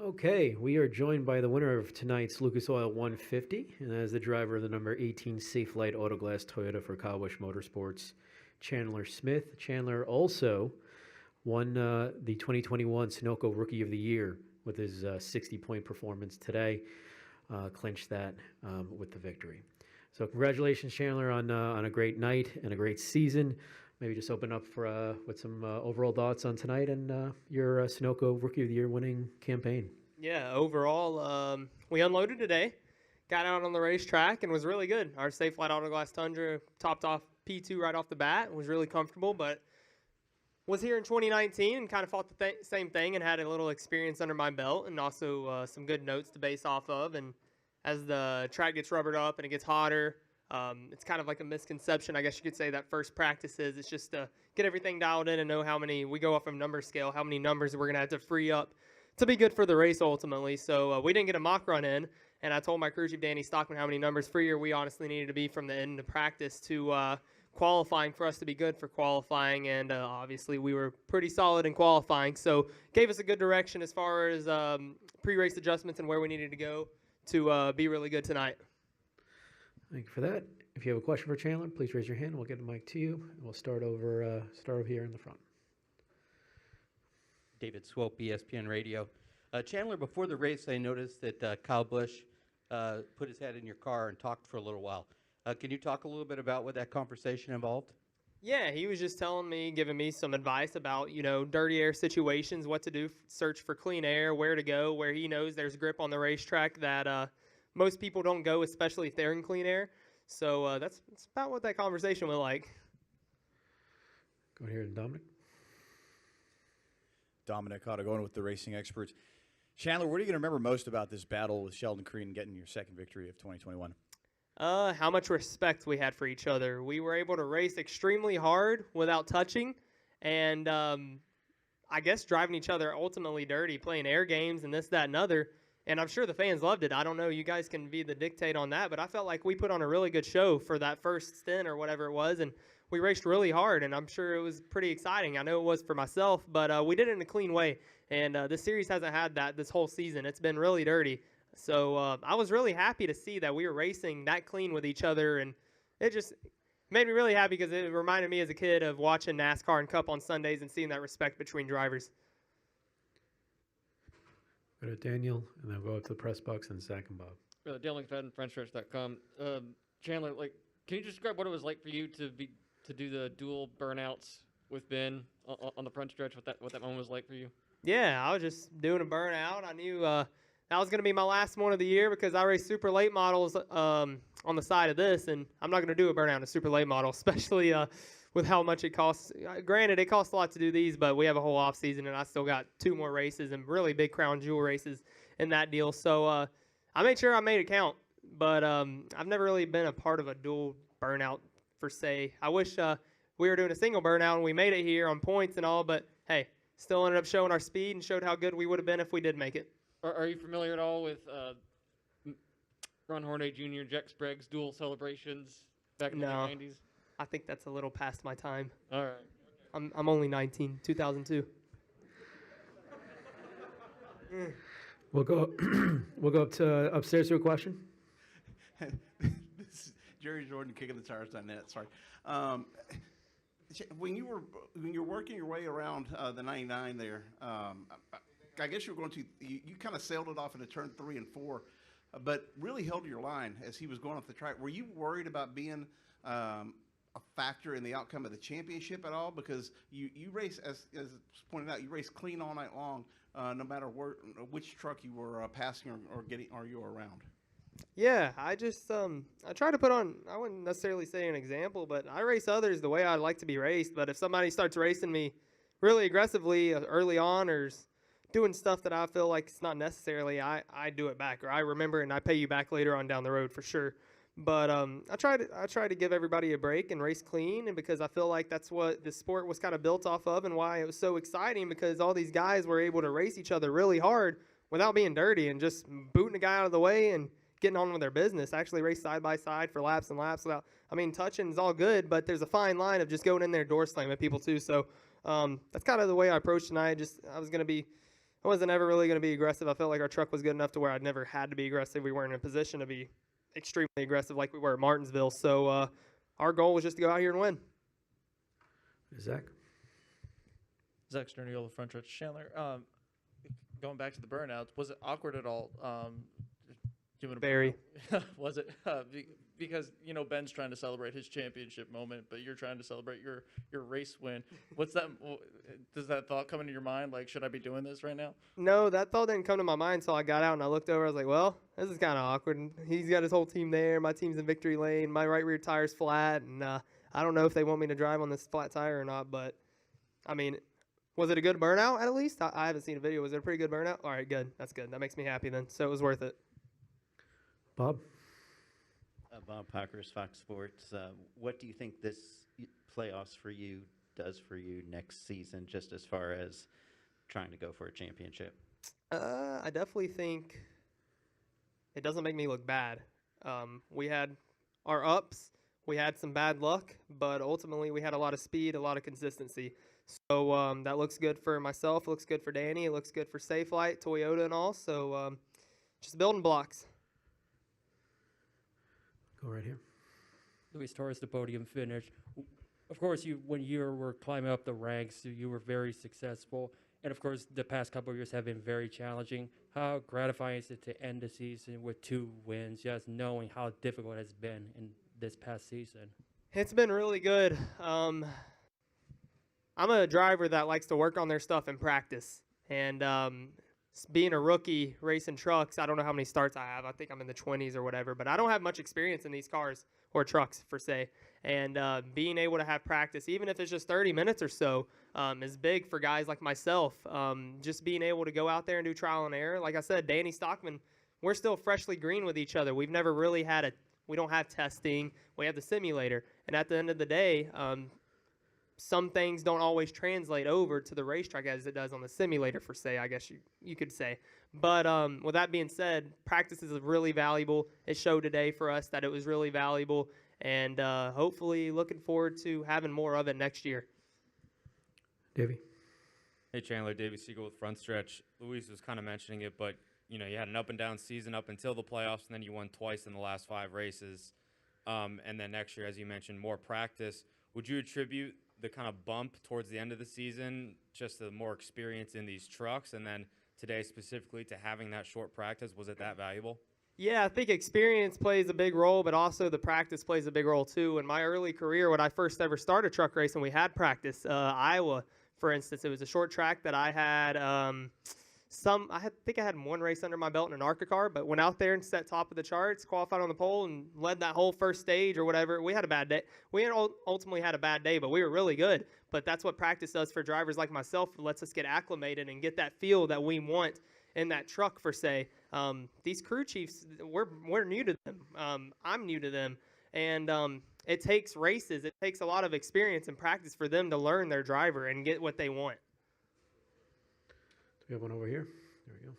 Okay, we are joined by the winner of tonight's Lucas Oil 150, and that is the driver of the number 18 Safe Light Autoglass Toyota for Cowbush Motorsports, Chandler Smith. Chandler also won the 2021 Sunoco Rookie of the Year with his 60-point performance today, clinched that with the victory. So congratulations, Chandler, on a great night and a great season. Maybe just open up for with some overall thoughts on tonight and your Sunoco Rookie of the Year winning campaign. Yeah, overall, we unloaded today, got out on the racetrack, and was really good. Our Safe Flight Autoglass Tundra topped off P2 right off the bat, was really comfortable, but was here in 2019 and kind of fought the same thing and had a little experience under my belt and also some good notes to base off of. And as the track gets rubbered up and it gets hotter, it's kind of like a misconception, I guess you could say, that first practice is. It's just to get everything dialed in and know how many, we go off of number scale, how many numbers we're going to have to free up to be good for the race ultimately. So we didn't get a mock run in, and I told my crew chief, Danny Stockman, how many numbers freer we honestly needed to be from the end of practice to qualifying for us to be good for qualifying, and obviously we were pretty solid in qualifying. So gave us a good direction as far as pre-race adjustments and where we needed to go to be really good tonight. Thank you for that. If you have a question for Chandler, please raise your hand. We'll get the mic to you. And we'll start over here in the front. David Swope, ESPN Radio. Chandler, before the race, I noticed that Kyle Busch put his head in your car and talked for a little while. Can you talk a little bit about what that conversation involved? Yeah, he was just telling me, giving me some advice about, dirty air situations, what to do, search for clean air, where to go, where he knows there's grip on the racetrack that most people don't go, especially if they're in clean air. So that's about what that conversation was like. Go here to Dominic. Dominic Cotta going with the racing experts. Chandler, what are you going to remember most about this battle with Sheldon Creed and getting your second victory of 2021? How much respect we had for each other. We were able to race extremely hard without touching, and I guess driving each other ultimately dirty, playing air games and this, that, and other. And I'm sure the fans loved it. I don't know. You guys can be the dictate on that, but I felt like we put on a really good show for that first stint or whatever it was, and we raced really hard, and I'm sure it was pretty exciting. I know it was for myself, but we did it in a clean way, and this series hasn't had that this whole season. It's been really dirty. So I was really happy to see that we were racing that clean with each other, and it just made me really happy because it reminded me as a kid of watching NASCAR and Cup on Sundays and seeing that respect between drivers. Go to Daniel, and then go up to the press box and Zach and Bob. Daniel McFadden, FrenchStretch.com. Chandler, can you describe what it was like for you to do the dual burnouts with Ben on the front stretch? What that moment was like for you? Yeah, I was just doing a burnout. I knew that was going to be my last one of the year because I race super late models on the side of this, and I'm not going to do a burnout in a super late model, especially with how much it costs. Granted, it costs a lot to do these, but we have a whole off season, and I still got 2 more races and really big crown jewel races in that deal. So I made sure I made it count, but I've never really been a part of a dual burnout per se. I wish we were doing a single burnout and we made it here on points and all, but hey, still ended up showing our speed and showed how good we would have been if we did make it. Are you familiar at all with Ron Hornaday Jr., Jack Sprague's dual celebrations back in the 90s? I think that's a little past my time. All right. I'm only 19, 2002. We'll go up to upstairs to a question. This is Jerry Jordan, kicking the tires.net. Sorry. When you were working your way around the 99 there, I guess you were going to you kind of sailed it off into turn 3 and 4, but really held your line as he was going off the track. Were you worried about being a factor in the outcome of the championship at all? Because you race, as pointed out, you race clean all night long, no matter which truck you were passing or you were around. Yeah, I just I try to put on, I wouldn't necessarily say an example, but I race others the way I'd like to be raced. But if somebody starts racing me really aggressively early on or doing stuff that I feel like it's not necessarily, I do it back, or I remember and I pay you back later on down the road for sure. But I try to give everybody a break and race clean, and because I feel like that's what the sport was kind of built off of, and why it was so exciting, because all these guys were able to race each other really hard without being dirty and just booting a guy out of the way and getting on with their business. Actually race side by side for laps and laps without, touching is all good, but there's a fine line of just going in there door slamming people too. So that's kind of the way I approached tonight. I was going to be I wasn't ever really going to be aggressive. I felt like our truck was good enough to where I'd never had to be aggressive. We weren't in a position to be extremely aggressive like we were at Martinsville. So our goal was just to go out here and win. Zach? Zach Sterniola, front stretch. Chandler, going back to the burnouts, was it awkward at all? Doing a Very. Was it? Because Ben's trying to celebrate his championship moment, but you're trying to celebrate your race win. What's that? Does that thought come into your mind? Like, should I be doing this right now? No, that thought didn't come to my mind until I got out and I looked over. I was like, well, this is kind of awkward. And he's got his whole team there. My team's in victory lane. My right rear tire's flat. And I don't know if they want me to drive on this flat tire or not. But, I mean, was it a good burnout at least? I haven't seen a video. Was it a pretty good burnout? All right, good. That's good. That makes me happy then. So it was worth it. Bob? Bob Pockers, Fox Sports. What do you think this playoffs for you does for you next season, just as far as trying to go for a championship? I definitely think it doesn't make me look bad. We had our ups. We had some bad luck, but ultimately we had a lot of speed, a lot of consistency. So that looks good for myself. Looks good for Danny. It looks good for Safelite, Toyota, and all. So just building blocks. Go right here. Luis Torres, the podium finish. Of course, when you were climbing up the ranks, you were very successful. And of course, the past couple of years have been very challenging. How gratifying is it to end the season with 2 wins, just knowing how difficult it has been in this past season? It's been really good. I'm a driver that likes to work on their stuff in practice. And being a rookie racing trucks, I don't know how many starts I have. I think I'm in the 20s or whatever. But I don't have much experience in these cars or trucks, per se. And being able to have practice, even if it's just 30 minutes or so, is big for guys like myself. Just being able to go out there and do trial and error. Like I said, Danny Stockman, we're still freshly green with each other. We've never really had we don't have testing. We have the simulator. And at the end of the day, some things don't always translate over to the racetrack as it does on the simulator, for say, I guess you could say. But with that being said, practice is really valuable. It showed today for us that it was really valuable, and hopefully looking forward to having more of it next year. Davey? Hey, Chandler, Davey Siegel with Front Stretch. Luis was kind of mentioning it, but you had an up and down season up until the playoffs, and then you won twice in the last 5 races. And then next year, as you mentioned, more practice. Would you attribute the kind of bump towards the end of the season, just the more experience in these trucks, and then today specifically to having that short practice, was it that valuable? Yeah, I think experience plays a big role, but also the practice plays a big role too. In my early career, when I first ever started truck racing, we had practice. Iowa, for instance, it was a short track that I had I think I had 1 race under my belt in an ARCA car, but went out there and set top of the charts, qualified on the pole, and led that whole first stage or whatever. We had a bad day. We ultimately had a bad day, but we were really good. But that's what practice does for drivers like myself. It lets us get acclimated and get that feel that we want in that truck, for say. These crew chiefs, we're new to them. I'm new to them. And it takes races. It takes a lot of experience and practice for them to learn their driver and get what they want. We have one over here. There we go.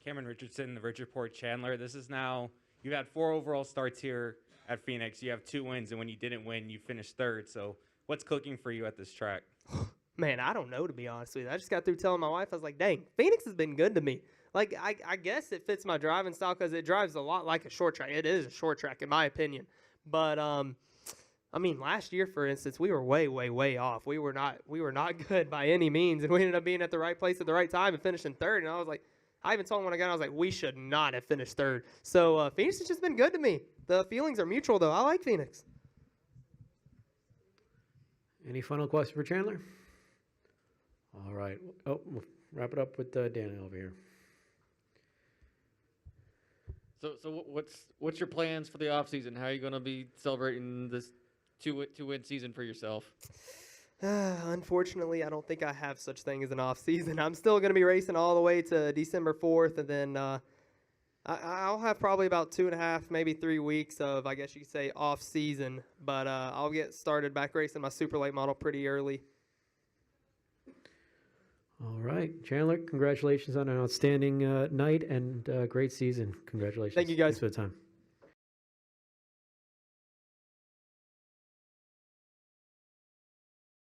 Cameron Richardson, the Rich Report. Chandler, this is now, you had 4 overall starts here at Phoenix. You have 2 wins, and when you didn't win, you finished 3rd. So what's cooking for you at this track? Man, I don't know, to be honest with you. I just got through telling my wife, I was like, dang, Phoenix has been good to me. Like, I guess it fits my driving style because it drives a lot like a short track. It is a short track, in my opinion. But, I mean, last year, for instance, we were way, way, way off. We were not good by any means, and we ended up being at the right place at the right time and finishing 3rd. And I was like, I even told him when I got, I was like, we should not have finished 3rd. So Phoenix has just been good to me. The feelings are mutual, though. I like Phoenix. Any final question for Chandler? All right. Oh, we'll wrap it up with Dan over here. So what's your plans for the off season? How are you going to be celebrating this two-win season for yourself? Unfortunately, I don't think I have such thing as an off season. I'm still going to be racing all the way to December 4th, and then I'll have probably about 2.5, maybe 3 weeks of, I guess you could say, off season. But I'll get started back racing my super late model pretty early. All right, Chandler, congratulations on an outstanding night and great season. Congratulations. Thank you, guys. Thanks for the time.